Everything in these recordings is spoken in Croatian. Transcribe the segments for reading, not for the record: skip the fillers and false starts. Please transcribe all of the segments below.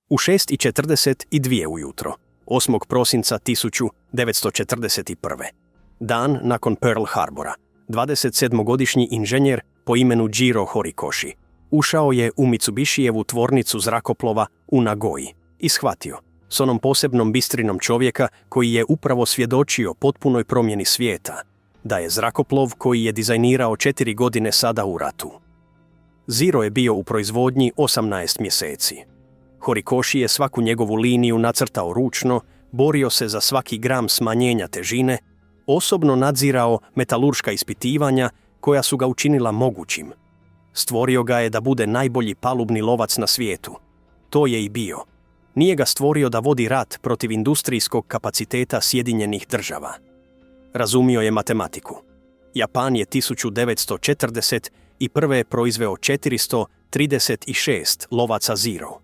U 6:42 ujutro, 8. prosinca 1941. Dan nakon Pearl Harbora, 27-godišnji inženjer po imenu Jiro Horikoshi ušao je u Mitsubishijevu tvornicu zrakoplova u Nagoji i shvatio, s onom posebnom bistrinom čovjeka koji je upravo svjedočio potpunoj promjeni svijeta, da je zrakoplov koji je dizajnirao 4 godine sada u ratu. Zero je bio u proizvodnji 18 mjeseci. Horikoshi je svaku njegovu liniju nacrtao ručno, borio se za svaki gram smanjenja težine, osobno nadzirao metalurška ispitivanja koja su ga učinila mogućim. Stvorio ga je da bude najbolji palubni lovac na svijetu. To je i bio. Nije ga stvorio da vodi rat protiv industrijskog kapaciteta Sjedinjenih država. Razumio je matematiku. Japan je 1941. proizveo 436 lovaca Zero.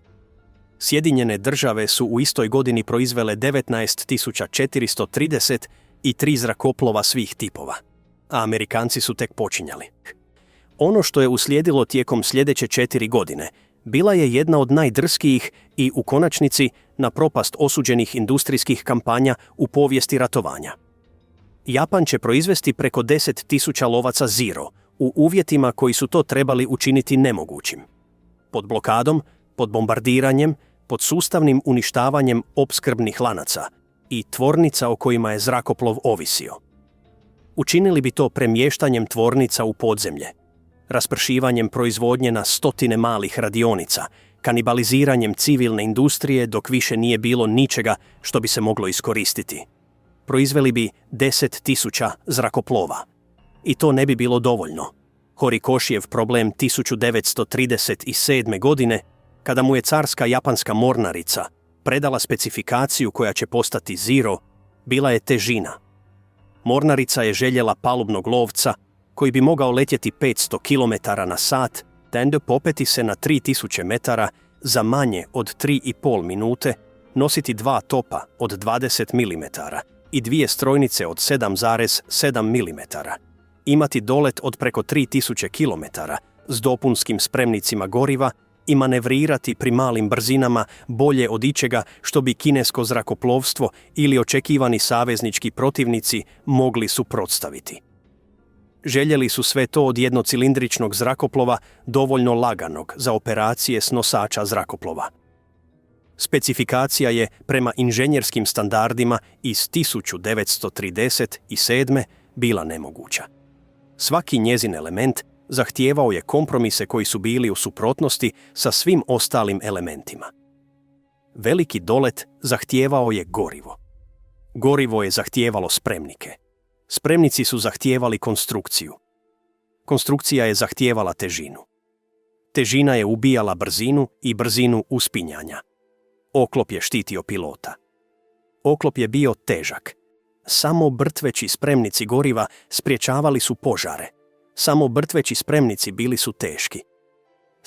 Sjedinjene države su u istoj godini proizvele 19.433 zrakoplova svih tipova, a Amerikanci su tek počinjali. Ono što je uslijedilo tijekom sljedeće 4 godine bila je jedna od najdrskijih i, u konačnici, na propast osuđenih industrijskih kampanja u povijesti ratovanja. Japan će proizvesti preko 10.000 lovaca Zero u uvjetima koji su to trebali učiniti nemogućim. Pod blokadom, pod bombardiranjem, pod sustavnim uništavanjem opskrbnih lanaca i tvornica o kojima je zrakoplov ovisio. Učinili bi to premještanjem tvornica u podzemlje, raspršivanjem proizvodnje na stotine malih radionica, kanibaliziranjem civilne industrije dok više nije bilo ničega što bi se moglo iskoristiti. Proizveli bi 10.000 zrakoplova. I to ne bi bilo dovoljno. Horikoshijev problem 1937. godine, kada mu je carska japanska mornarica predala specifikaciju koja će postati Zero, bila je težina. Mornarica je željela palubnog lovca koji bi mogao letjeti 500 km na sat, te onda popeti se na 3000 metara za manje od 3,5 minute, nositi 2 topa od 20 mm i 2 strojnice od 7,7 mm, imati dolet od preko 3000 km s dopunskim spremnicima goriva i manevrirati pri malim brzinama bolje od ičega što bi kinesko zrakoplovstvo ili očekivani saveznički protivnici mogli suprotstaviti. Željeli su sve to od jednocilindričnog zrakoplova dovoljno laganog za operacije s nosača zrakoplova. Specifikacija je prema inženjerskim standardima iz 1937. bila nemoguća. Svaki njezin element zahtijevao je kompromise koji su bili u suprotnosti sa svim ostalim elementima. Veliki dolet zahtijevao je gorivo. Gorivo je zahtijevalo spremnike. Spremnici su zahtijevali konstrukciju. Konstrukcija je zahtijevala težinu. Težina je ubijala brzinu i brzinu uspinjanja. Oklop je štitio pilota. Oklop je bio težak. Samo brtveći spremnici goriva sprječavali su požare. Samo brtveći spremnici bili su teški.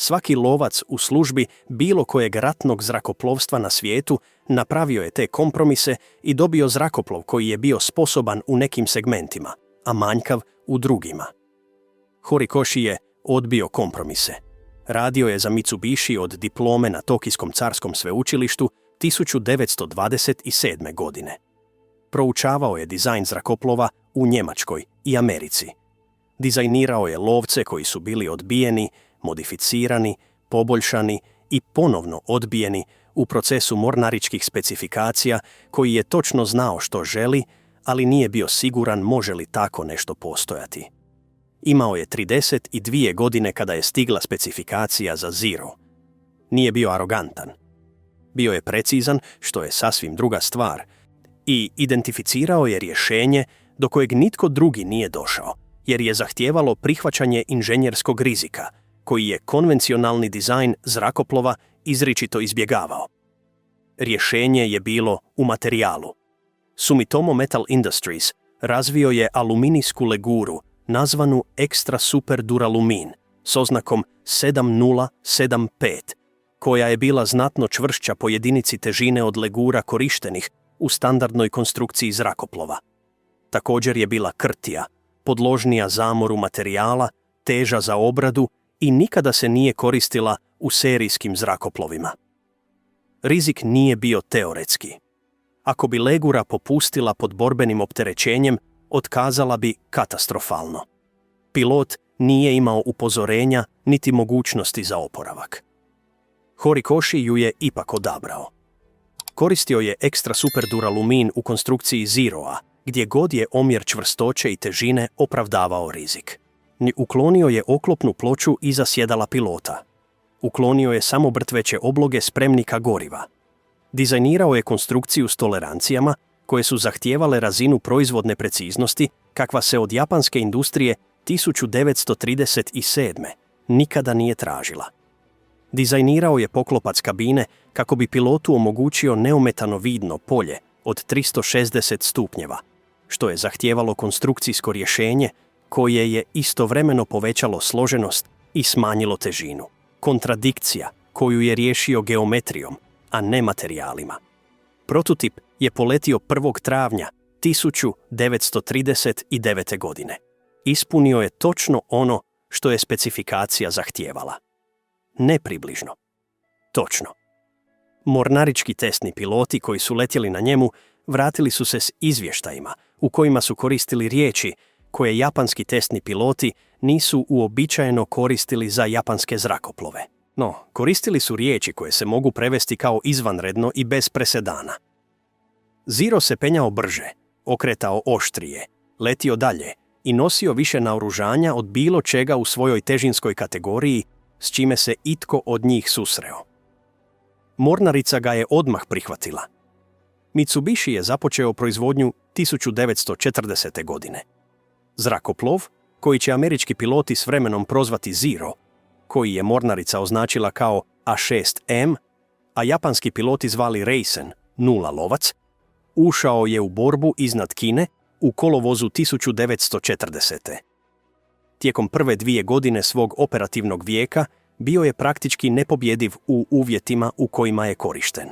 Svaki lovac u službi bilo kojeg ratnog zrakoplovstva na svijetu napravio je te kompromise i dobio zrakoplov koji je bio sposoban u nekim segmentima, a manjkav u drugima. Horikoshi je odbio kompromise. Radio je za Mitsubishi od diplome na Tokijskom carskom sveučilištu 1927. godine. Proučavao je dizajn zrakoplova u Njemačkoj i Americi. Dizajnirao je lovce koji su bili odbijeni, modificirani, poboljšani i ponovno odbijeni u procesu mornaričkih specifikacija koji je točno znao što želi, ali nije bio siguran može li tako nešto postojati. Imao je 32 godine kada je stigla specifikacija za Zero. Nije bio arogantan. Bio je precizan, što je sasvim druga stvar, i identificirao je rješenje do kojeg nitko drugi nije došao, jer je zahtijevalo prihvaćanje inženjerskog rizika, koji je konvencionalni dizajn zrakoplova izričito izbjegavao. Rješenje je bilo u materijalu. Sumitomo Metal Industries razvio je aluminijsku leguru nazvanu Extra Super Duralumin s oznakom 7075, koja je bila znatno čvršća po jedinici težine od legura korištenih u standardnoj konstrukciji zrakoplova. Također je bila krtija, podložnija zamoru materijala, teža za obradu i nikada se nije koristila u serijskim zrakoplovima. rizik nije bio teoretski. Ako bi legura popustila pod borbenim opterećenjem, otkazala bi katastrofalno. Pilot nije imao upozorenja niti mogućnosti za oporavak. Horikoshi ju je ipak odabrao. Koristio je ekstra superduralumin u konstrukciji Zeroa, gdje god je omjer čvrstoće i težine opravdavao rizik. Uklonio je oklopnu ploču iza sjedala pilota. Uklonio je samo mrtveće obloge spremnika goriva. Dizajnirao je konstrukciju s tolerancijama koje su zahtijevale razinu proizvodne preciznosti kakva se od japanske industrije 1937. nikada nije tražila. Dizajnirao je poklopac kabine kako bi pilotu omogućio neometano vidno polje od 360 stupnjeva, što je zahtijevalo konstrukcijsko rješenje koje je istovremeno povećalo složenost i smanjilo težinu. Kontradikcija koju je riješio geometrijom, a ne materijalima. Prototip je poletio 1. travnja 1939. godine. Ispunio je točno ono što je specifikacija zahtijevala. Ne približno. Točno. Mornarički testni piloti koji su letjeli na njemu vratili su se s izvještajima u kojima su koristili riječi koje japanski testni piloti nisu uobičajeno koristili za japanske zrakoplove. No, koristili su riječi koje se mogu prevesti kao izvanredno i bez presedana. Zero se penjao brže, okretao oštrije, letio dalje i nosio više naoružanja od bilo čega u svojoj težinskoj kategoriji s čime se itko od njih susreo. Mornarica ga je odmah prihvatila. Mitsubishi je započeo proizvodnju 1940. godine. Zrakoplov, koji će američki piloti s vremenom prozvati Zero, koji je mornarica označila kao A6M, a japanski piloti zvali Reisen, 0 lovac, ušao je u borbu iznad Kine u kolovozu 1940. Tijekom prve 2 godine svog operativnog vijeka bio je praktički nepobjediv u uvjetima u kojima je korišten.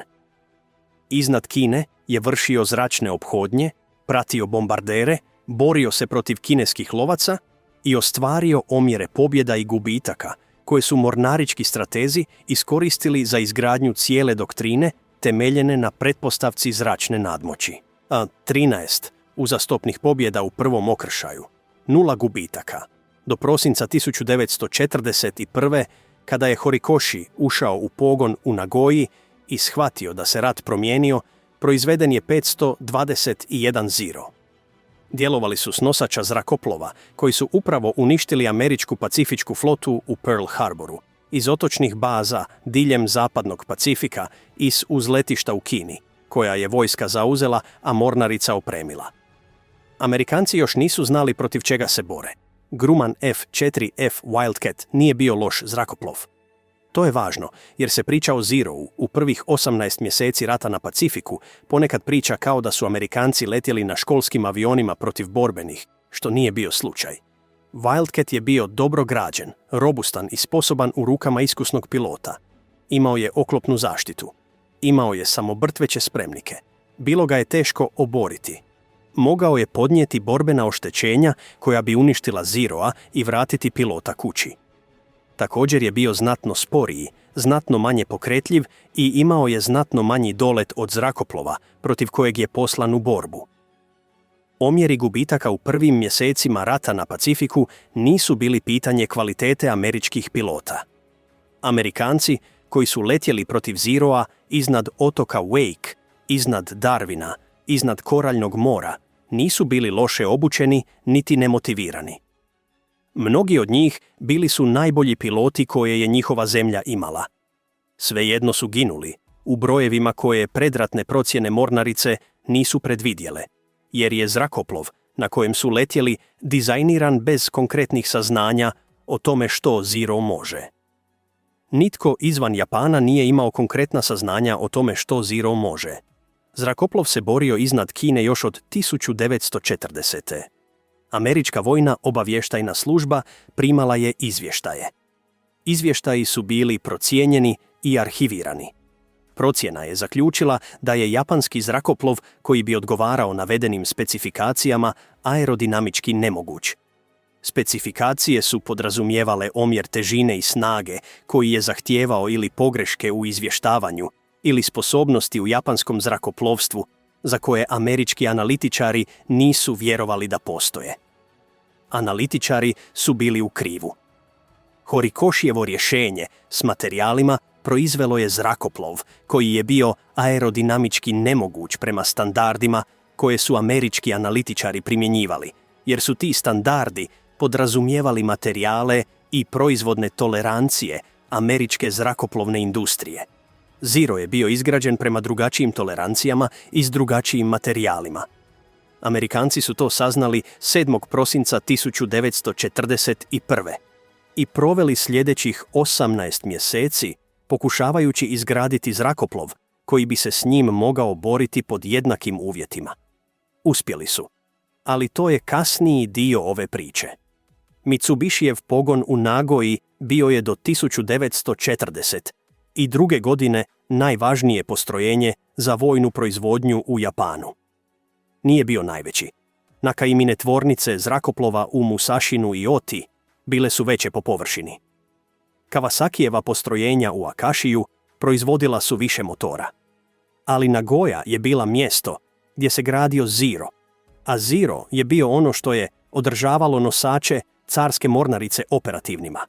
Iznad Kine je vršio zračne ophodnje, pratio bombardere, borio se protiv kineskih lovaca i ostvario omjere pobjeda i gubitaka koje su mornarički stratezi iskoristili za izgradnju cijele doktrine temeljene na pretpostavci zračne nadmoći. 13 uzastopnih pobjeda u prvom okršaju, 0 gubitaka. Do prosinca 1941. kada je Horikoshi ušao u pogon u Nagoji i shvatio da se rat promijenio, proizveden je 521 Zero. Djelovali su s nosača zrakoplova koji su upravo uništili američku pacifičku flotu u Pearl Harboru, iz otočnih baza diljem zapadnog Pacifika i s uzletišta u Kini, koja je vojska zauzela, a mornarica opremila. Amerikanci još nisu znali protiv čega se bore. Grumman F-4F Wildcat nije bio loš zrakoplov. To je važno, jer se priča o Zerou u prvih 18 mjeseci rata na Pacifiku ponekad priča kao da su Amerikanci letjeli na školskim avionima protiv borbenih, što nije bio slučaj. Wildcat je bio dobro građen, robustan i sposoban u rukama iskusnog pilota. Imao je oklopnu zaštitu. Imao je samo mrtveće spremnike. Bilo ga je teško oboriti. Mogao je podnijeti borbena oštećenja koja bi uništila Zeroa i vratiti pilota kući. Također je bio znatno sporiji, znatno manje pokretljiv i imao je znatno manji dolet od zrakoplova protiv kojeg je poslan u borbu. Omjeri gubitaka u prvim mjesecima rata na Pacifiku nisu bili pitanje kvalitete američkih pilota. Amerikanci, koji su letjeli protiv Zeroa iznad otoka Wake, iznad Darwina, iznad Koraljnog mora, nisu bili loše obučeni niti nemotivirani. Mnogi od njih bili su najbolji piloti koje je njihova zemlja imala. Svejedno su ginuli, u brojevima koje predratne procjene mornarice nisu predvidjele, jer je zrakoplov na kojem su letjeli dizajniran bez konkretnih saznanja o tome što Zero može. Nitko izvan Japana nije imao konkretna saznanja o tome što Zero može. Zrakoplov se borio iznad Kine još od 1940. Američka vojna obavještajna služba primala je izvještaje. Izvještaji su bili procijenjeni i arhivirani. Procjena je zaključila da je japanski zrakoplov koji bi odgovarao navedenim specifikacijama aerodinamički nemoguć. Specifikacije su podrazumijevale omjer težine i snage koji je zahtijevao ili pogreške u izvještavanju ili sposobnosti u japanskom zrakoplovstvu za koje američki analitičari nisu vjerovali da postoje. Analitičari su bili u krivu. Horikoshijevo rješenje s materijalima proizvelo je zrakoplov koji je bio aerodinamički nemoguć prema standardima koje su američki analitičari primjenjivali, jer su ti standardi podrazumijevali materijale i proizvodne tolerancije američke zrakoplovne industrije. Zero je bio izgrađen prema drugačijim tolerancijama i s drugačijim materijalima. Amerikanci su to saznali 7. prosinca 1941. i proveli sljedećih 18 mjeseci pokušavajući izgraditi zrakoplov koji bi se s njim mogao boriti pod jednakim uvjetima. Uspjeli su, ali to je kasniji dio ove priče. Mitsubishijev pogon u Nagoji bio je do 1942. godine najvažnije postrojenje za vojnu proizvodnju u Japanu. Nije bio najveći. Nakaimine tvornice zrakoplova u Musashinu i Oti bile su veće po površini. Kawasakijeva postrojenja u Akashiju proizvodila su više motora. Ali Nagoja je bila mjesto gdje se gradio Zero, a Zero je bio ono što je održavalo nosače carske mornarice operativnima.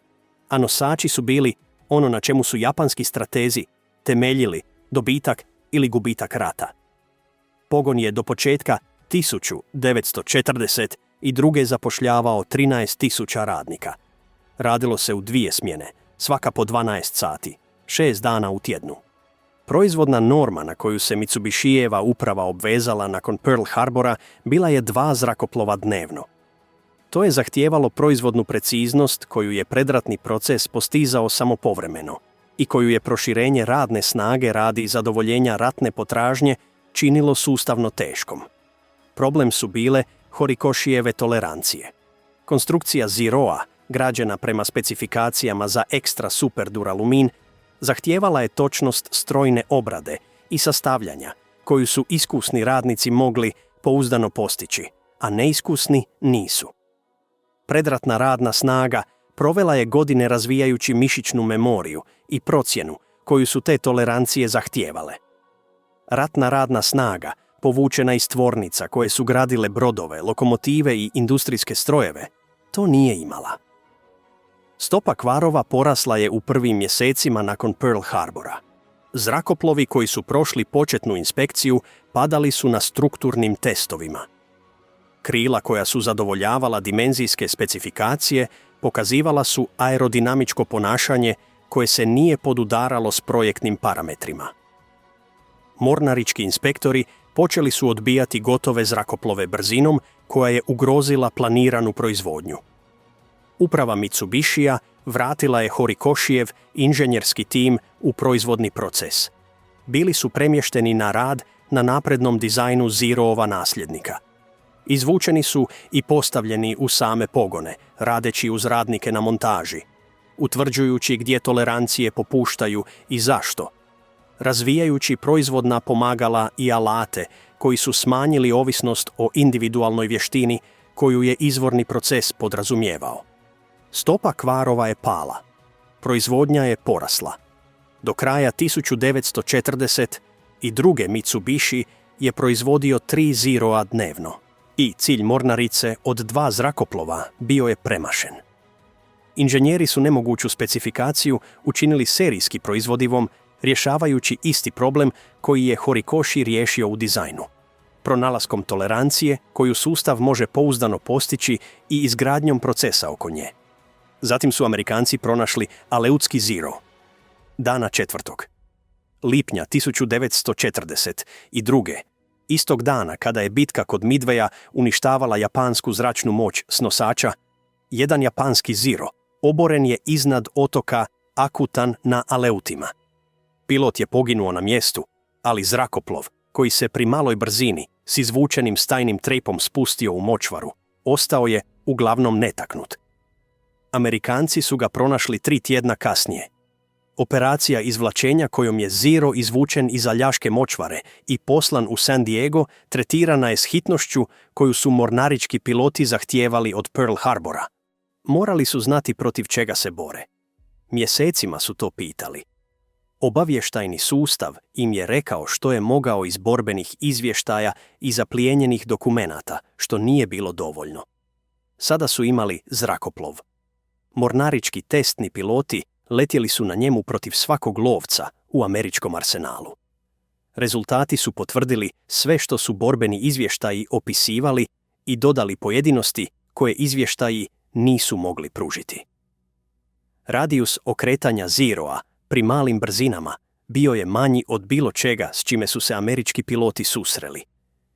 A nosači su bili ono na čemu su japanski stratezi temeljili dobitak ili gubitak rata. Pogon je do početka 1942. zapošljavao 13.000 radnika. Radilo se u 2 smjene, svaka po 12 sati, 6 dana u tjednu. Proizvodna norma na koju se Mitsubishijeva uprava obvezala nakon Pearl Harbora bila je 2 zrakoplova dnevno. To je zahtijevalo proizvodnu preciznost koju je predratni proces postizao samo povremeno i koju je proširenje radne snage radi zadovoljenja ratne potražnje činilo sustavno teškom. Problem su bile Horikoshijeve tolerancije. Konstrukcija Zeroa, građena prema specifikacijama za ekstra super duralumin, zahtijevala je točnost strojne obrade i sastavljanja koju su iskusni radnici mogli pouzdano postići, a neiskusni nisu. Predratna radna snaga provela je godine razvijajući mišićnu memoriju i procjenu koju su te tolerancije zahtijevale. Ratna radna snaga, povučena iz tvornica koje su gradile brodove, lokomotive i industrijske strojeve, to nije imala. Stopa kvarova porasla je u prvim mjesecima nakon Pearl Harbora. Zrakoplovi koji su prošli početnu inspekciju padali su na strukturnim testovima. Krila koja su zadovoljavala dimenzijske specifikacije pokazivala su aerodinamičko ponašanje koje se nije podudaralo s projektnim parametrima. Mornarički inspektori počeli su odbijati gotove zrakoplove brzinom koja je ugrozila planiranu proizvodnju. Uprava Mitsubishija vratila je Horikoshijev inženjerski tim u proizvodni proces. Bili su premješteni na rad na naprednom dizajnu Zeroova nasljednika. Izvučeni su i postavljeni u same pogone, radeći uz radnike na montaži, utvrđujući gdje tolerancije popuštaju i zašto, razvijajući proizvodna pomagala i alate koji su smanjili ovisnost o individualnoj vještini koju je izvorni proces podrazumijevao. Stopa kvarova je pala. Proizvodnja je porasla. Do kraja 1942. Mitsubishi je proizvodio 3 Zeroa dnevno i cilj mornarice od 2 zrakoplova bio je premašen. Inženjeri su nemoguću specifikaciju učinili serijski proizvodivom, rješavajući isti problem koji je Horikoshi riješio u dizajnu. Pronalaskom tolerancije koju sustav može pouzdano postići i izgradnjom procesa oko nje. Zatim su Amerikanci pronašli Aleutski Zero. Dana 4. lipnja 1942. Istog dana kada je bitka kod Midwaya uništavala japansku zračnu moć s nosača, jedan japanski Zero oboren je iznad otoka Akutan na Aleutima. Pilot je poginuo na mjestu, ali zrakoplov, koji se pri maloj brzini s izvučenim stajnim trepom spustio u močvaru, ostao je uglavnom netaknut. Amerikanci su ga pronašli 3 tjedna kasnije. Operacija izvlačenja kojom je Zero izvučen iz aljaške močvare i poslan u San Diego tretirana je s hitnošću koju su mornarički piloti zahtijevali od Pearl Harbora. Morali su znati protiv čega se bore. Mjesecima su to pitali. Obavještajni sustav im je rekao što je mogao iz borbenih izvještaja i zaplijenjenih dokumenata, što nije bilo dovoljno. Sada su imali zrakoplov. Mornarički testni piloti letjeli su na njemu protiv svakog lovca u američkom arsenalu. Rezultati su potvrdili sve što su borbeni izvještaji opisivali i dodali pojedinosti koje izvještaji nisu mogli pružiti. Radijus okretanja Zeroa pri malim brzinama bio je manji od bilo čega s čime su se američki piloti susreli.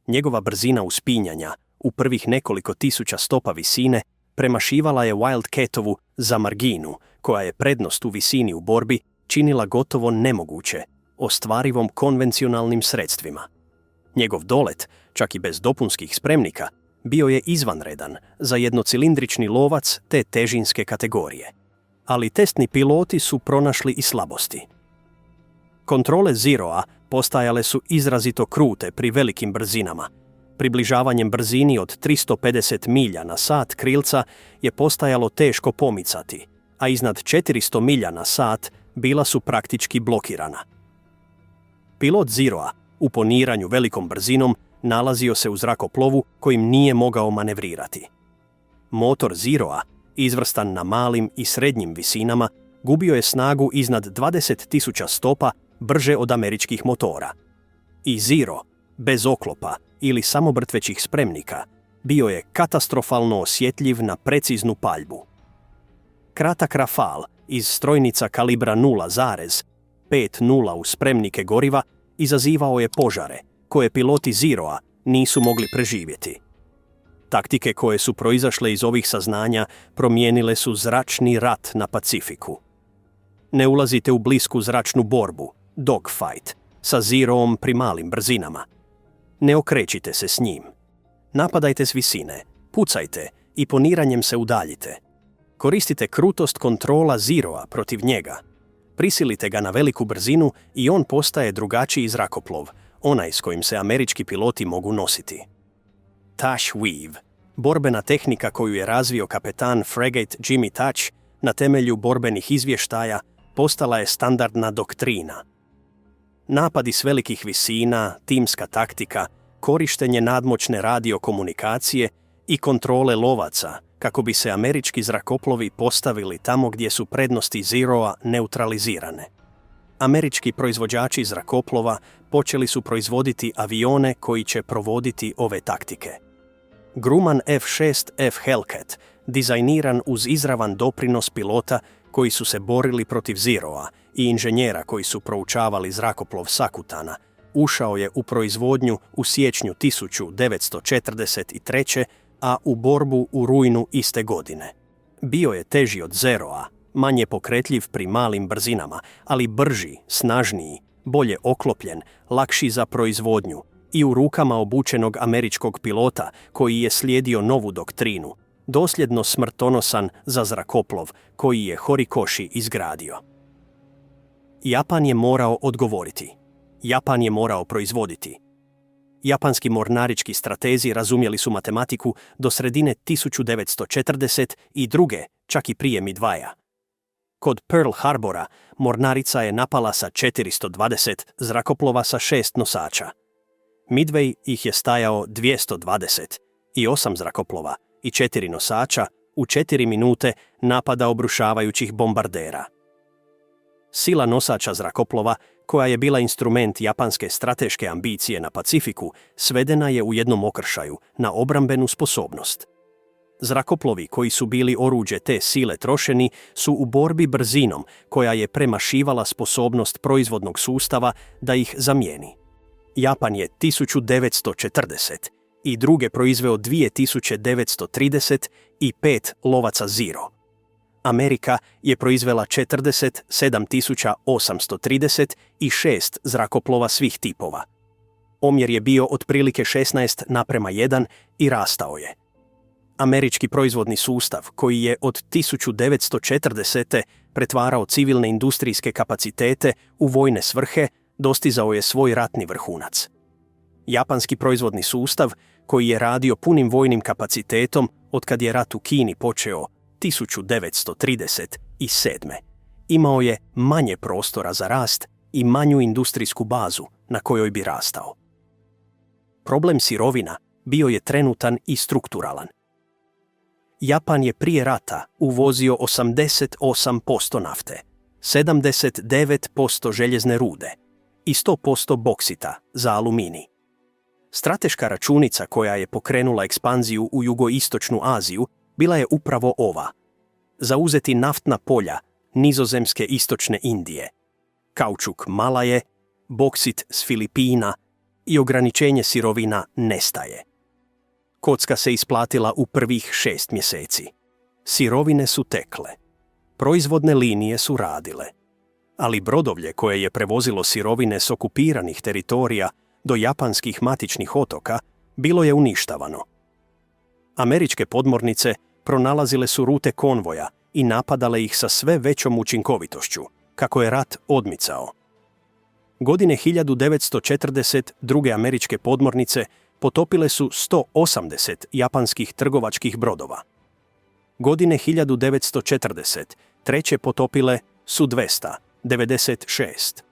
Njegova brzina uspinjanja u prvih nekoliko tisuća stopa visine premašivala je Wildcatovu za marginu, koja je prednost u visini u borbi činila gotovo nemoguće, ostvarivom konvencionalnim sredstvima. Njegov dolet, čak i bez dopunskih spremnika, bio je izvanredan za jednocilindrični lovac te težinske kategorije. Ali testni piloti su pronašli i slabosti. Kontrole Zeroa postajale su izrazito krute pri velikim brzinama. Približavanjem brzini od 350 milja na sat krilca je postajalo teško pomicati, a iznad 400 milja na sat bila su praktički blokirana. Pilot Zeroa u poniranju velikom brzinom nalazio se u zrakoplovu kojim nije mogao manevrirati. Motor Zeroa, izvrstan na malim i srednjim visinama, gubio je snagu iznad 20.000 stopa brže od američkih motora. I Zero, bez oklopa ili samobrtvećih spremnika, bio je katastrofalno osjetljiv na preciznu paljbu. Kratak Rafal iz strojnica kalibra 0,50 u spremnike goriva izazivao je požare koje piloti Zeroa nisu mogli preživjeti. Taktike koje su proizašle iz ovih saznanja promijenile su zračni rat na Pacifiku. Ne ulazite u blisku zračnu borbu, dogfight, sa Zeroom pri malim brzinama. Ne okrećite se s njim. Napadajte s visine, pucajte i poniranjem se udaljite. Koristite krutost kontrola Zeroa protiv njega. Prisilite ga na veliku brzinu i on postaje drugačiji zrakoplov, onaj s kojim se američki piloti mogu nositi. Tash Weave, borbena tehnika koju je razvio kapetan frigate Jimmy Tash na temelju borbenih izvještaja, postala je standardna doktrina. Napadi s velikih visina, timska taktika, korištenje nadmoćne radiokomunikacije i kontrole lovaca kako bi se američki zrakoplovi postavili tamo gdje su prednosti Zeroa neutralizirane. Američki proizvođači zrakoplova počeli su proizvoditi avione koji će provoditi ove taktike. Grumman F-6F Hellcat, dizajniran uz izravan doprinos pilota koji su se borili protiv Zeroa i inženjera koji su proučavali zrakoplov Sakutana, ušao je u proizvodnju u siječnju 1943. a u borbu u rujnu iste godine. Bio je teži od Zeroa, manje pokretljiv pri malim brzinama, ali brži, snažniji, bolje oklopljen, lakši za proizvodnju i u rukama obučenog američkog pilota koji je slijedio novu doktrinu, dosljedno smrtonosan za zrakoplov koji je Horikoshi izgradio. Japan je morao odgovoriti. Japan je morao proizvoditi. Japanski mornarički stratezi razumjeli su matematiku do sredine 1942. čak i prije Midwaja. Kod Pearl Harbora mornarica je napala sa 420 zrakoplova sa 6 nosača. Midway ih je stajao 220 i 8 zrakoplova i 4 nosača u 4 minute napada obrušavajućih bombardera. Sila nosača zrakoplova, koja je bila instrument japanske strateške ambicije na Pacifiku, svedena je u jednom okršaju na obrambenu sposobnost. Zrakoplovi koji su bili oruđe te sile trošeni su u borbi brzinom koja je premašivala sposobnost proizvodnog sustava da ih zamijeni. Japan je 1940 i druge proizveo 2935 lovaca Zero. Amerika je proizvela 47.836 zrakoplova svih tipova. Omjer je bio otprilike 16:1 i rastao je. Američki proizvodni sustav, koji je od 1940. pretvarao civilne industrijske kapacitete u vojne svrhe, dostizao je svoj ratni vrhunac. Japanski proizvodni sustav, koji je radio punim vojnim kapacitetom otkad je rat u Kini počeo 1937. imao je manje prostora za rast i manju industrijsku bazu na kojoj bi rastao. Problem sirovina bio je trenutan i strukturalan. Japan je prije rata uvozio 88% nafte, 79% željezne rude i 100% boksita za aluminij. Strateška računica koja je pokrenula ekspanziju u jugoistočnu Aziju bila je upravo ova: zauzeti naftna polja nizozemske istočne Indije, kaučuk Malaje, boksit s Filipina i ograničenje sirovina nestaje. Kocka se isplatila u prvih 6 mjeseci. Sirovine su tekle. Proizvodne linije su radile. Ali brodovlje koje je prevozilo sirovine s okupiranih teritorija do japanskih matičnih otoka bilo je uništavano. Američke podmornice pronalazile su rute konvoja i napadale ih sa sve većom učinkovitošću, kako je rat odmicao. Godine 1942. američke podmornice potopile su 180 japanskih trgovačkih brodova. Godine 1943. potopile su 296.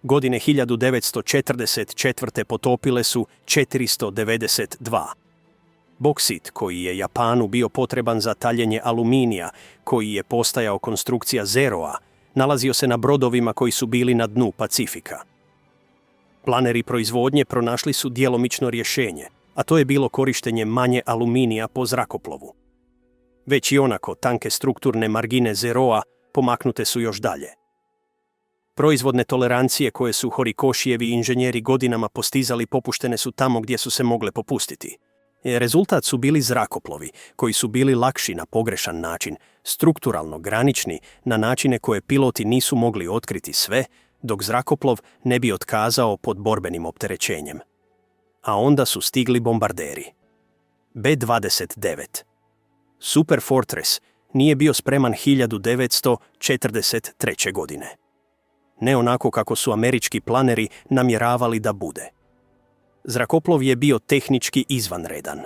Godine 1944. potopile su 492. Boksit, koji je Japanu bio potreban za taljenje aluminija, koji je postajao konstrukcija Zeroa, nalazio se na brodovima koji su bili na dnu Pacifika. Planeri proizvodnje pronašli su djelomično rješenje, a to je bilo korištenje manje aluminija po zrakoplovu. Već i onako tanke strukturne margine Zeroa pomaknute su još dalje. Proizvodne tolerancije koje su Horikoshijevi inženjeri godinama postizali popuštene su tamo gdje su se mogle popustiti. Rezultat su bili zrakoplovi, koji su bili lakši na pogrešan način, strukturalno granični na načine koje piloti nisu mogli otkriti sve, dok zrakoplov ne bi otkazao pod borbenim opterećenjem. A onda su stigli bombarderi. B-29. Super Fortress nije bio spreman 1943. godine. Ne onako kako su američki planeri namjeravali da bude. Zrakoplov je bio tehnički izvanredan.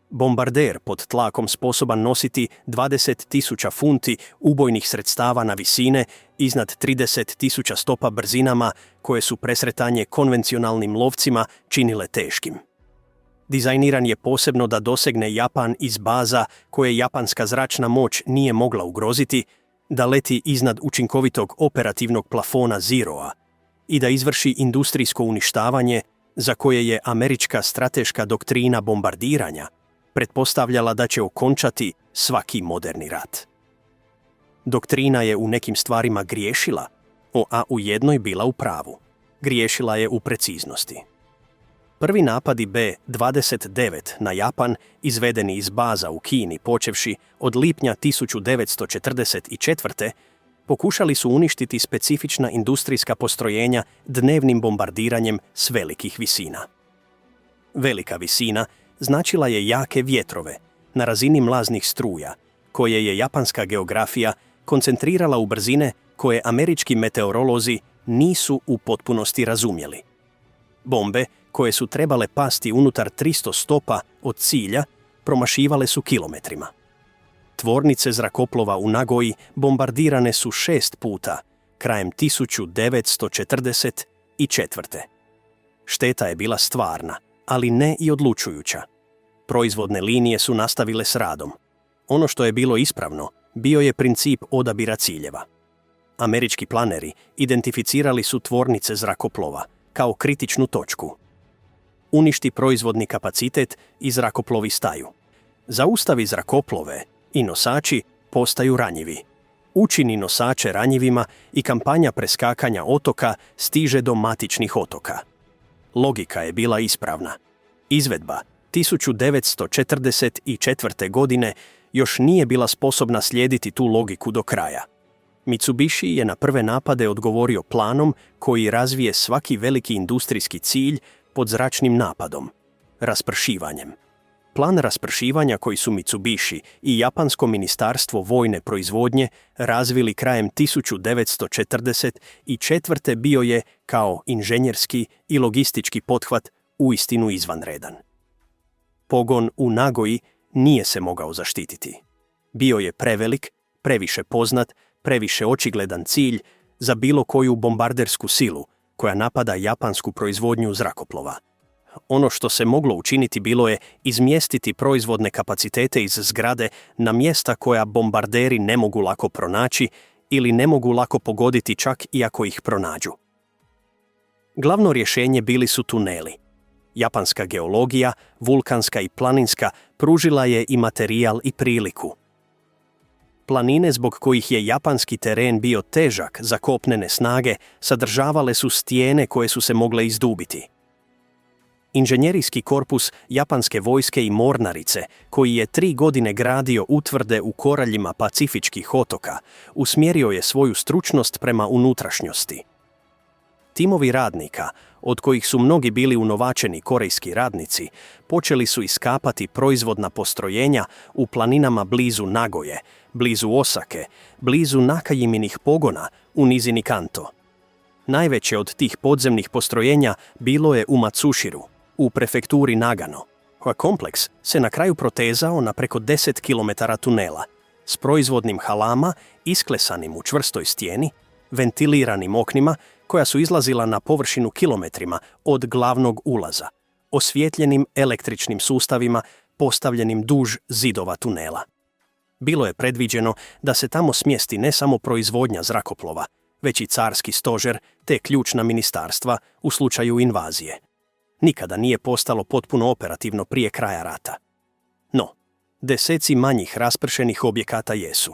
Bombarder pod tlakom sposoban nositi 20.000 funti ubojnih sredstava na visine iznad 30.000 stopa brzinama koje su presretanje konvencionalnim lovcima činile teškim. Dizajniran je posebno da dosegne Japan iz baza koje japanska zračna moć nije mogla ugroziti, da leti iznad učinkovitog operativnog plafona Zeroa i da izvrši industrijsko uništavanje za koje je američka strateška doktrina bombardiranja pretpostavljala da će okončati svaki moderni rat. Doktrina je u nekim stvarima griješila, a u jednoj bila u pravu. Griješila je u preciznosti. Prvi napadi B-29 na Japan, izvedeni iz baza u Kini počevši od lipnja 1944. pokušali su uništiti specifična industrijska postrojenja dnevnim bombardiranjem s velikih visina. Velika visina značila je jake vjetrove na razini mlaznih struja, koje je japanska geografija koncentrirala u brzine koje američki meteorolozi nisu u potpunosti razumjeli. Bombe, koje su trebale pasti unutar 300 stopa od cilja, promašivale su kilometrima. Tvornice zrakoplova u Nagoji bombardirane su 6 puta krajem 1944. Šteta je bila stvarna, ali ne i odlučujuća. Proizvodne linije su nastavile s radom. Ono što je bilo ispravno bio je princip odabira ciljeva. Američki planeri identificirali su tvornice zrakoplova kao kritičnu točku. Uništi proizvodni kapacitet i zrakoplovi staju. Zaustavi zrakoplove i nosači postaju ranjivi. Učini nosače ranjivima i kampanja preskakanja otoka stiže do matičnih otoka. Logika je bila ispravna. Izvedba 1944. godine još nije bila sposobna slijediti tu logiku do kraja. Mitsubishi je na prve napade odgovorio planom koji razvije svaki veliki industrijski cilj pod zračnim napadom – raspršivanjem. Plan raspršivanja koji su Mitsubishi i Japansko ministarstvo vojne proizvodnje razvili krajem 1944. bio je, kao inženjerski i logistički pothvat, uistinu izvanredan. Pogon u Nagoji nije se mogao zaštititi. Bio je prevelik, previše poznat, previše očigledan cilj za bilo koju bombardersku silu koja napada japansku proizvodnju zrakoplova. Ono što se moglo učiniti bilo je izmjestiti proizvodne kapacitete iz zgrade na mjesta koja bombarderi ne mogu lako pronaći ili ne mogu lako pogoditi čak i ako ih pronađu. Glavno rješenje bili su tuneli. Japanska geologija, vulkanska i planinska, pružila je i materijal i priliku. Planine zbog kojih je japanski teren bio težak za kopnene snage sadržavale su stijene koje su se mogle izdubiti. Inženjerijski korpus japanske vojske i mornarice, koji je 3 godine gradio utvrde u koraljima Pacifičkih otoka, usmjerio je svoju stručnost prema unutrašnjosti. Timovi radnika, od kojih su mnogi bili unovačeni korejski radnici, počeli su iskapati proizvodna postrojenja u planinama blizu Nagoje, blizu Osake, blizu Nakajiminih pogona u nizini Kanto. Najveće od tih podzemnih postrojenja bilo je u Matsushiru, u prefekturi Nagano. Kompleks se na kraju protezao na preko 10 km tunela, s proizvodnim halama isklesanim u čvrstoj stijeni, ventiliranim oknima koja su izlazila na površinu kilometrima od glavnog ulaza, osvijetljenim električnim sustavima postavljenim duž zidova tunela. Bilo je predviđeno da se tamo smjesti ne samo proizvodnja zrakoplova, već i carski stožer te ključna ministarstva u slučaju invazije. Nikada nije postalo potpuno operativno prije kraja rata. No, deseci manjih raspršenih objekata jesu.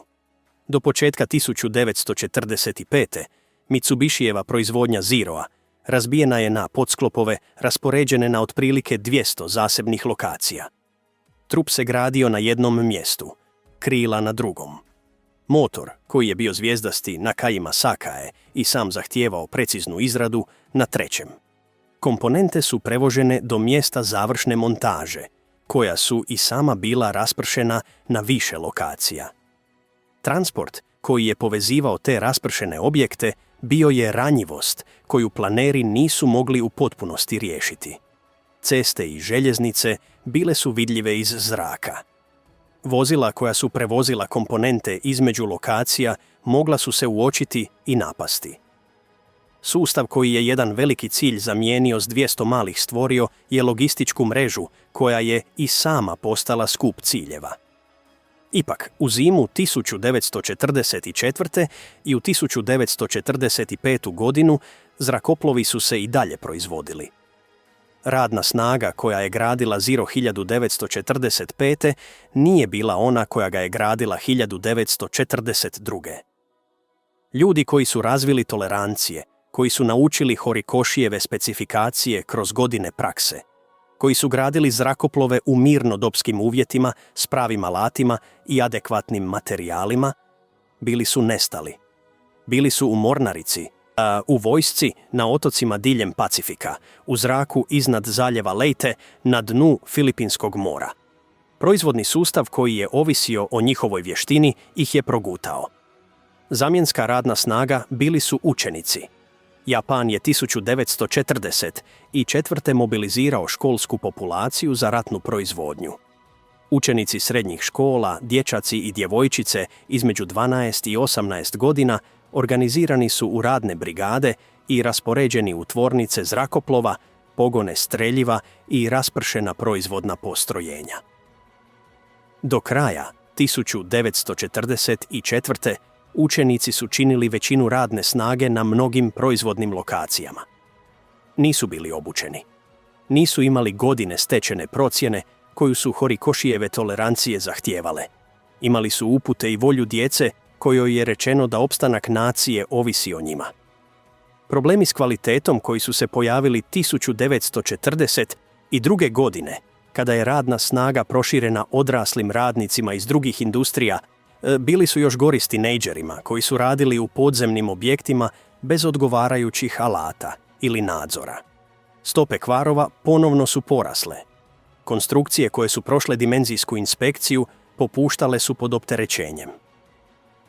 Do početka 1945. Mitsubishijeva proizvodnja Zeroa razbijena je na podsklopove raspoređene na otprilike 200 zasebnih lokacija. Trup se gradio na jednom mjestu, krila na drugom. Motor, koji je bio zvijezdasti Nakajima Sakae i sam zahtijevao preciznu izradu, na trećem. Komponente su prevožene do mjesta završne montaže, koja su i sama bila raspršena na više lokacija. Transport koji je povezivao te raspršene objekte bio je ranjivost koju planeri nisu mogli u potpunosti riješiti. Ceste i željeznice bile su vidljive iz zraka. Vozila koja su prevozila komponente između lokacija mogla su se uočiti i napasti. Sustav koji je jedan veliki cilj zamijenio s 200 malih stvorio je logističku mrežu koja je i sama postala skup ciljeva. Ipak, u zimu 1944. i u 1945. godinu zrakoplovi su se i dalje proizvodili. Radna snaga koja je gradila Zero 1945. nije bila ona koja ga je gradila 1942. Ljudi koji su razvili tolerancije, koji su naučili Horikoshijeve specifikacije kroz godine prakse, koji su gradili zrakoplove u mirnodopskim uvjetima s pravim alatima i adekvatnim materijalima, bili su nestali. Bili su u mornarici, u vojsci na otocima diljem Pacifika, u zraku iznad zaljeva Leyte, na dnu Filipinskog mora. Proizvodni sustav koji je ovisio o njihovoj vještini ih je progutao. Zamjenska radna snaga bili su učenici. Japan je 1944. mobilizirao školsku populaciju za ratnu proizvodnju. Učenici srednjih škola, dječaci i djevojčice između 12 i 18 godina organizirani su u radne brigade i raspoređeni u tvornice zrakoplova, pogone streljiva i raspršena proizvodna postrojenja. Do kraja 1944. učenici su činili većinu radne snage na mnogim proizvodnim lokacijama. Nisu bili obučeni. Nisu imali godine stečene procjene koju su Horikoshijeve tolerancije zahtijevale. Imali su upute i volju djece kojoj je rečeno da opstanak nacije ovisi o njima. Problemi s kvalitetom koji su se pojavili 1942. godine, kada je radna snaga proširena odraslim radnicima iz drugih industrija, bili su još gori s tinejdžerima koji su radili u podzemnim objektima bez odgovarajućih alata ili nadzora. Stope kvarova ponovno su porasle. Konstrukcije koje su prošle dimenzijsku inspekciju popuštale su pod opterećenjem.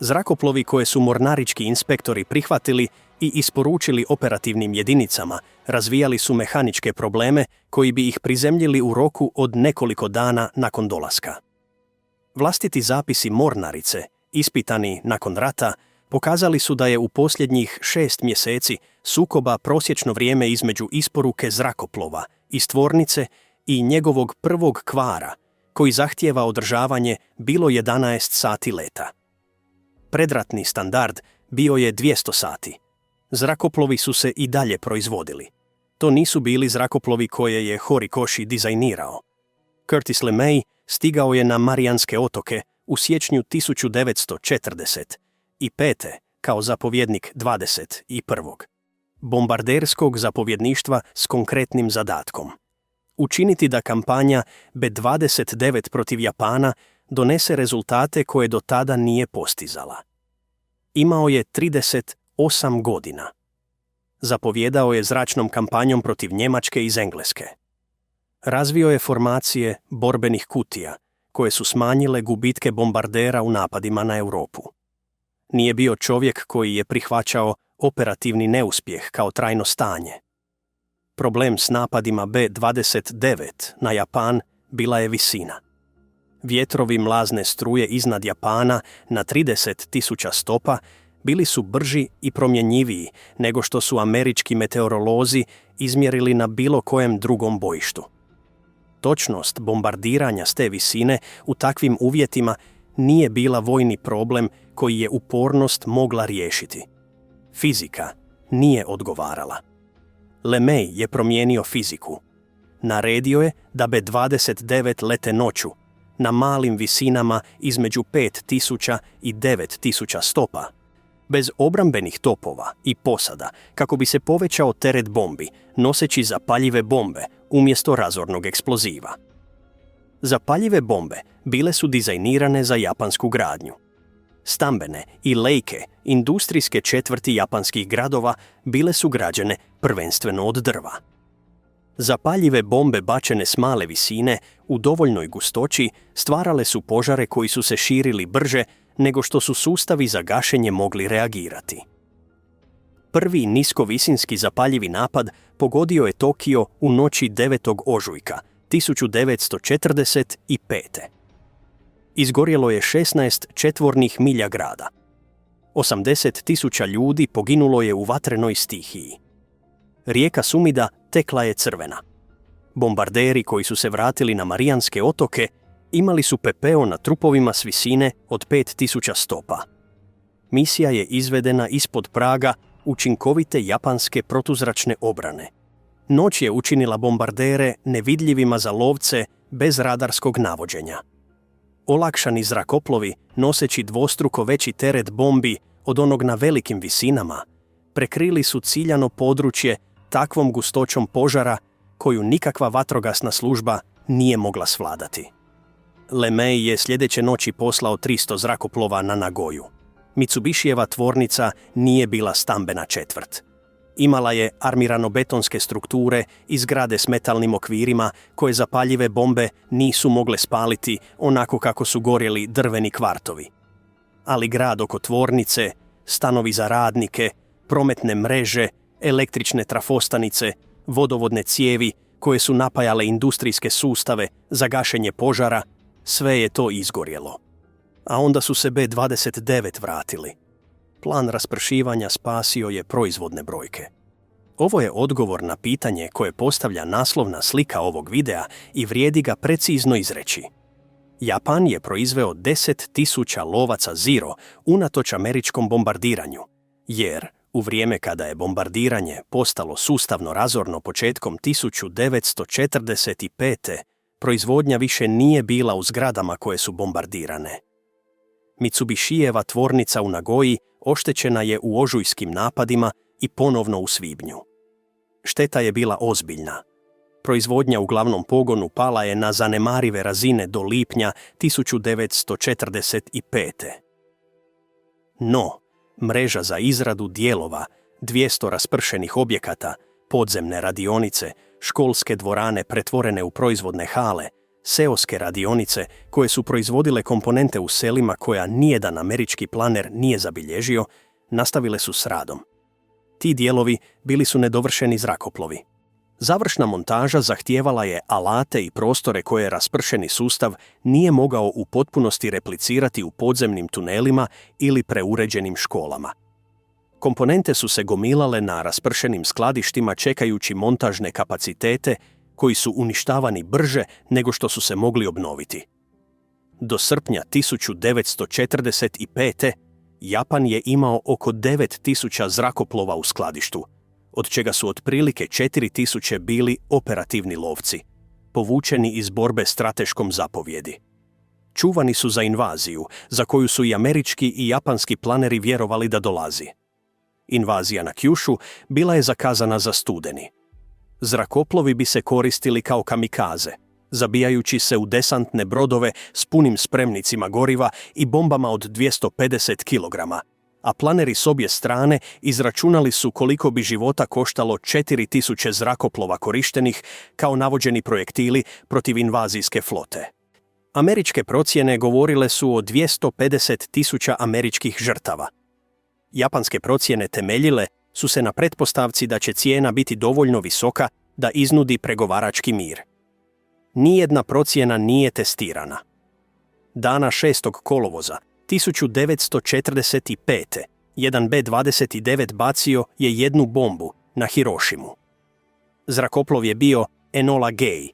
Zrakoplovi koje su mornarički inspektori prihvatili i isporučili operativnim jedinicama razvijali su mehaničke probleme koji bi ih prizemljili u roku od nekoliko dana nakon dolaska. Vlastiti zapisi mornarice, ispitani nakon rata, pokazali su da je u posljednjih 6 mjeseci sukoba prosječno vrijeme između isporuke zrakoplova iz tvornice i njegovog prvog kvara, koji zahtijeva održavanje, bilo 11 sati leta. Predratni standard bio je 200 sati. Zrakoplovi su se i dalje proizvodili. To nisu bili zrakoplovi koje je Horikoshi dizajnirao. Curtis LeMay stigao je na Marijanske otoke u siječnju 1945. kao zapovjednik 21. bombarderskog zapovjedništva s konkretnim zadatkom. Učiniti da kampanja B-29 protiv Japana donese rezultate koje do tada nije postizala. Imao je 38 godina. Zapovjedao je zračnom kampanjom protiv Njemačke iz Engleske. Razvio je formacije borbenih kutija, koje su smanjile gubitke bombardera u napadima na Europu. Nije bio čovjek koji je prihvaćao operativni neuspjeh kao trajno stanje. Problem s napadima B-29 na Japan bila je visina. Vjetrovi mlazne struje iznad Japana na 30.000 stopa bili su brži i promjenjiviji nego što su američki meteorolozi izmjerili na bilo kojem drugom bojištu. Točnost bombardiranja s te visine u takvim uvjetima nije bila vojni problem koji je upornost mogla riješiti. Fizika nije odgovarala. LeMay je promijenio fiziku. Naredio je da B-29 lete noću, na malim visinama između 5.000 i 9.000 stopa, bez obrambenih topova i posada, kako bi se povećao teret bombi, noseći zapaljive bombe umjesto razornog eksploziva. Zapaljive bombe bile su dizajnirane za japansku gradnju. Stambene i lejke, industrijske četvrti japanskih gradova bile su građene prvenstveno od drva. Zapaljive bombe bačene s male visine u dovoljnoj gustoći stvarale su požare koji su se širili brže nego što su sustavi za gašenje mogli reagirati. Prvi niskovisinski zapaljivi napad pogodio je Tokio u noći 9. ožujka 1945. Izgorjelo je 16 četvornih milja grada. 80.000 ljudi poginulo je u vatrenoj stihiji. Rijeka Sumida tekla je crvena. Bombarderi koji su se vratili na Marijanske otoke imali su pepeo na trupovima s visine od 5.000 stopa. Misija je izvedena ispod praga učinkovite japanske protuzračne obrane. Noć je učinila bombardere nevidljivima za lovce bez radarskog navođenja. Olakšani zrakoplovi, noseći dvostruko veći teret bombi od onog na velikim visinama, prekrili su ciljano područje takvom gustoćom požara koju nikakva vatrogasna služba nije mogla svladati. LeMay je sljedeće noći poslao 300 zrakoplova na Nagoju. Mitsubishijeva tvornica nije bila stambena četvrt. Imala je armirano-betonske strukture i zgrade s metalnim okvirima koje zapaljive bombe nisu mogle spaliti onako kako su gorjeli drveni kvartovi. Ali grad oko tvornice, stanovi za radnike, prometne mreže, električne trafostanice, vodovodne cijevi koje su napajale industrijske sustave za gašenje požara, sve je to izgorjelo. A onda su se B-29 vratili. Plan raspršivanja spasio je proizvodne brojke. Ovo je odgovor na pitanje koje postavlja naslovna slika ovog videa i vrijedi ga precizno izreći. Japan je proizveo 10.000 lovaca Zero unatoč američkom bombardiranju, jer u vrijeme kada je bombardiranje postalo sustavno razorno početkom 1945. proizvodnja više nije bila u zgradama koje su bombardirane. Mitsubishijeva tvornica u Nagoji oštećena je u ožujskim napadima i ponovno u svibnju. Šteta je bila ozbiljna. Proizvodnja u glavnom pogonu pala je na zanemarive razine do lipnja 1945. No, mreža za izradu dijelova, 200 raspršenih objekata, podzemne radionice, školske dvorane pretvorene u proizvodne hale, seoske radionice koje su proizvodile komponente u selima koja nijedan američki planer nije zabilježio, nastavile su s radom. Ti dijelovi bili su nedovršeni zrakoplovi. Završna montaža zahtijevala je alate i prostore koje raspršeni sustav nije mogao u potpunosti replicirati u podzemnim tunelima ili preuređenim školama. Komponente su se gomilale na raspršenim skladištima čekajući montažne kapacitete koji su uništavani brže nego što su se mogli obnoviti. Do srpnja 1945. Japan je imao oko 9.000 zrakoplova u skladištu, od čega su otprilike 4.000 bili operativni lovci, povučeni iz borbe strateškom zapovjedi. Čuvani su za invaziju, za koju su i američki i japanski planeri vjerovali da dolazi. Invazija na Kjušu bila je zakazana za studeni. Zrakoplovi bi se koristili kao kamikaze, zabijajući se u desantne brodove s punim spremnicima goriva i bombama od 250 kg, a planeri s obje strane izračunali su koliko bi života koštalo 4.000 zrakoplova korištenih kao navođeni projektili protiv invazijske flote. Američke procjene govorile su o 250.000 američkih žrtava. Japanske procjene temeljile su se na pretpostavci da će cijena biti dovoljno visoka da iznudi pregovarački mir. Nijedna procjena nije testirana. Dana 6. kolovoza 1945. jedan B-29 bacio je jednu bombu na Hirošimu. Zrakoplov je bio Enola Gay.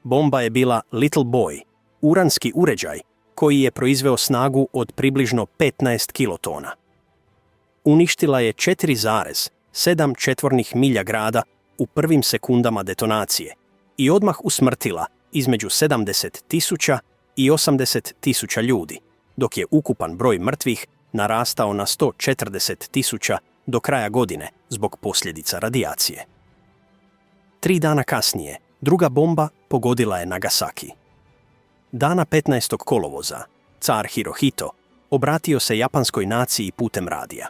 Bomba je bila Little Boy, uranski uređaj koji je proizveo snagu od približno 15 kilotona. Uništila je 4,7 četvornih milja grada u prvim sekundama detonacije i odmah usmrtila između 70.000 i 80.000 ljudi, dok je ukupan broj mrtvih narastao na 140.000 do kraja godine zbog posljedica radijacije. 3 dana kasnije, druga bomba pogodila je Nagasaki. Dana 15. kolovoza, car Hirohito obratio se japanskoj naciji putem radija.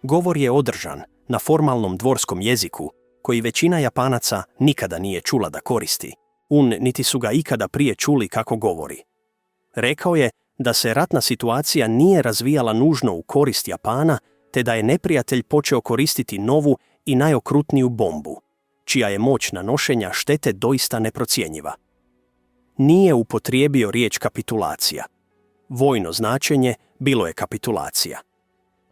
Govor je održan na formalnom dvorskom jeziku koji većina Japanaca nikada nije čula da koristi, niti su ga ikada prije čuli kako govori. Rekao je da se ratna situacija nije razvijala nužno u korist Japana, te da je neprijatelj počeo koristiti novu i najokrutniju bombu, čija je moć nanošenja štete doista neprocjenjiva. Nije upotrijebio riječ kapitulacija. Vojno značenje bilo je kapitulacija.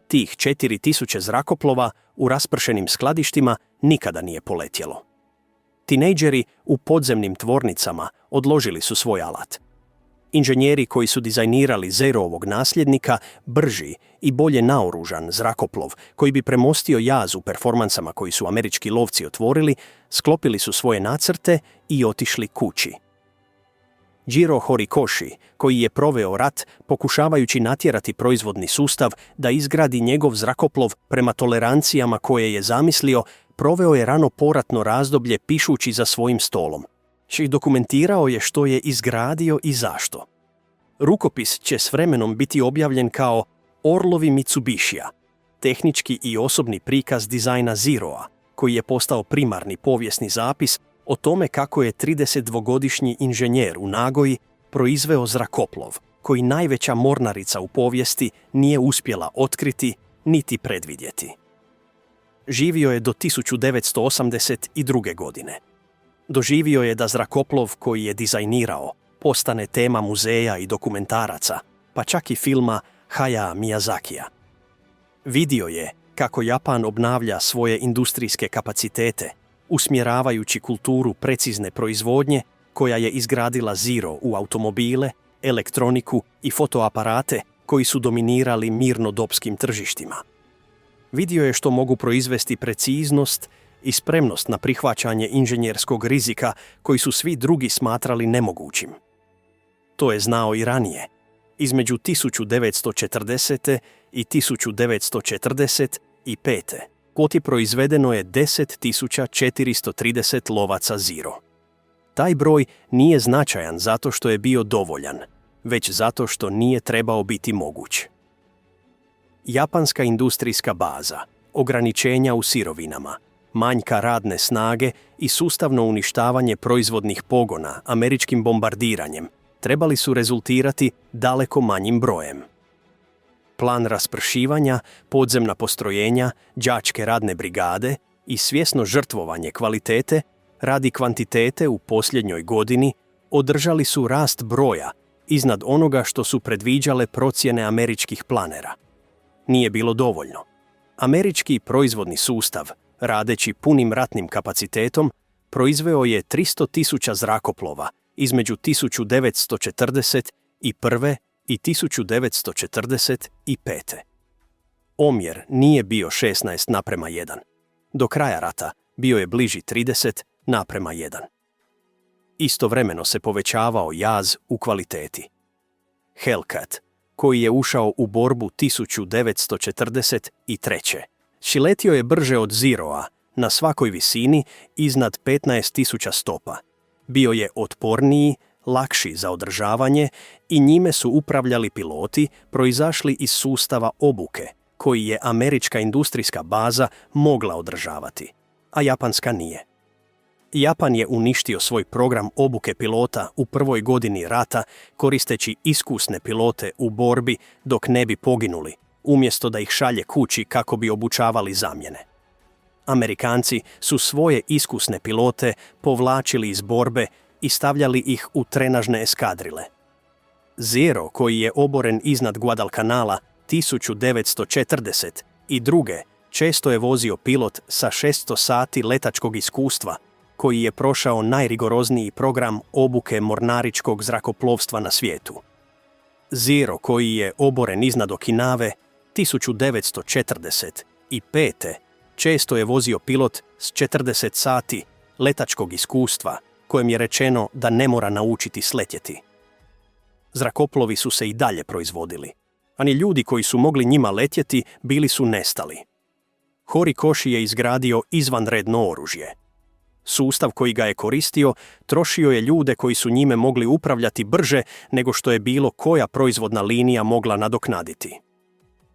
Tih 4.000 zrakoplova u raspršenim skladištima nikada nije poletjelo. Tinejdžeri u podzemnim tvornicama odložili su svoj alat. Inženjeri koji su dizajnirali Zerovog nasljednika, brži i bolje naoružan zrakoplov koji bi premostio jaz u performansama koji su američki lovci otvorili, sklopili su svoje nacrte i otišli kući. Jiro Horikoshi, koji je proveo rat pokušavajući natjerati proizvodni sustav da izgradi njegov zrakoplov prema tolerancijama koje je zamislio, proveo je rano poratno razdoblje pišući za svojim stolom. Dokumentirao je što je izgradio i zašto. Rukopis će s vremenom biti objavljen kao Orlovi Mitsubishija, tehnički i osobni prikaz dizajna Zeroa, koji je postao primarni povijesni zapis o tome kako je 32-godišnji inženjer u Nagoji proizveo zrakoplov, koji najveća mornarica u povijesti nije uspjela otkriti niti predvidjeti. Živio je do 1982. godine. Doživio je da zrakoplov koji je dizajnirao postane tema muzeja i dokumentaraca, pa čak i filma Hayao Miyazakija. Vidio je kako Japan obnavlja svoje industrijske kapacitete, usmjeravajući kulturu precizne proizvodnje koja je izgradila Zero u automobile, elektroniku i fotoaparate koji su dominirali mirnodopskim tržištima. Vidio je što mogu proizvesti preciznost i spremnost na prihvaćanje inženjerskog rizika koji su svi drugi smatrali nemogućim. To je znao i ranije. Između 1940. i 1945. kvoti proizvedeno je 10.430 lovaca Zero. Taj broj nije značajan zato što je bio dovoljan, već zato što nije trebao biti moguć. Japanska industrijska baza, ograničenja u sirovinama, manjka radne snage i sustavno uništavanje proizvodnih pogona američkim bombardiranjem trebali su rezultirati daleko manjim brojem. Plan raspršivanja, podzemna postrojenja, đačke radne brigade i svjesno žrtvovanje kvalitete radi kvantitete u posljednjoj godini održali su rast broja iznad onoga što su predviđale procjene američkih planera. Nije bilo dovoljno. Američki proizvodni sustav, radeći punim ratnim kapacitetom, proizveo je 300.000 zrakoplova između 1941. i 1945. Omjer nije bio 16:1. Do kraja rata bio je bliži 30:1. Istovremeno se povećavao jaz u kvaliteti. Hellcat, koji je ušao u borbu 1943. šiletio je brže od Zeroa na svakoj visini iznad 15.000 stopa. Bio je otporniji, lakši za održavanje i njime su upravljali piloti proizašli iz sustava obuke, koji je američka industrijska baza mogla održavati, a japanska nije. Japan je uništio svoj program obuke pilota u prvoj godini rata koristeći iskusne pilote u borbi dok ne bi poginuli, umjesto da ih šalje kući kako bi obučavali zamjene. Amerikanci su svoje iskusne pilote povlačili iz borbe i stavljali ih u trenažne eskadrile. Zero, koji je oboren iznad Guadalcanala 1942. često je vozio pilot sa 600 sati letačkog iskustva, koji je prošao najrigorozniji program obuke mornaričkog zrakoplovstva na svijetu. Zero, koji je oboren iznad Okinave 1945. često je vozio pilot s 40 sati letačkog iskustva, kojem je rečeno da ne mora naučiti sletjeti. Zrakoplovi su se i dalje proizvodili, a ni ljudi koji su mogli njima letjeti bili su nestali. Horikoshi je izgradio izvanredno oružje. Sustav koji ga je koristio trošio je ljude koji su njime mogli upravljati brže nego što je bilo koja proizvodna linija mogla nadoknaditi.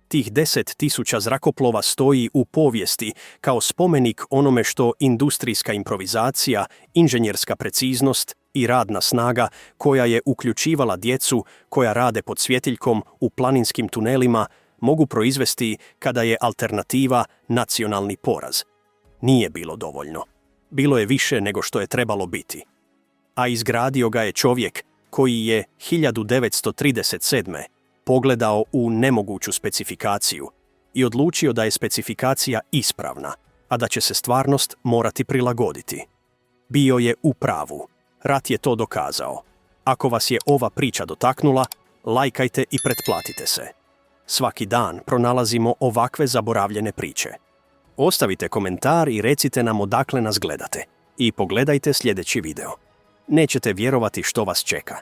Tih 10.000 zrakoplova stoji u povijesti kao spomenik onome što industrijska improvizacija, inženjerska preciznost i radna snaga koja je uključivala djecu koja rade pod svjetiljkom u planinskim tunelima mogu proizvesti kada je alternativa nacionalni poraz. Nije bilo dovoljno. Bilo je više nego što je trebalo biti. A izgradio ga je čovjek koji je 1937. pogledao u nemoguću specifikaciju i odlučio da je specifikacija ispravna, a da će se stvarnost morati prilagoditi. Bio je u pravu. Rat je to dokazao. Ako vas je ova priča dotaknula, lajkajte i pretplatite se. Svaki dan pronalazimo ovakve zaboravljene priče. Ostavite komentar i recite nam odakle nas gledate. I pogledajte sljedeći video. Nećete vjerovati što vas čeka.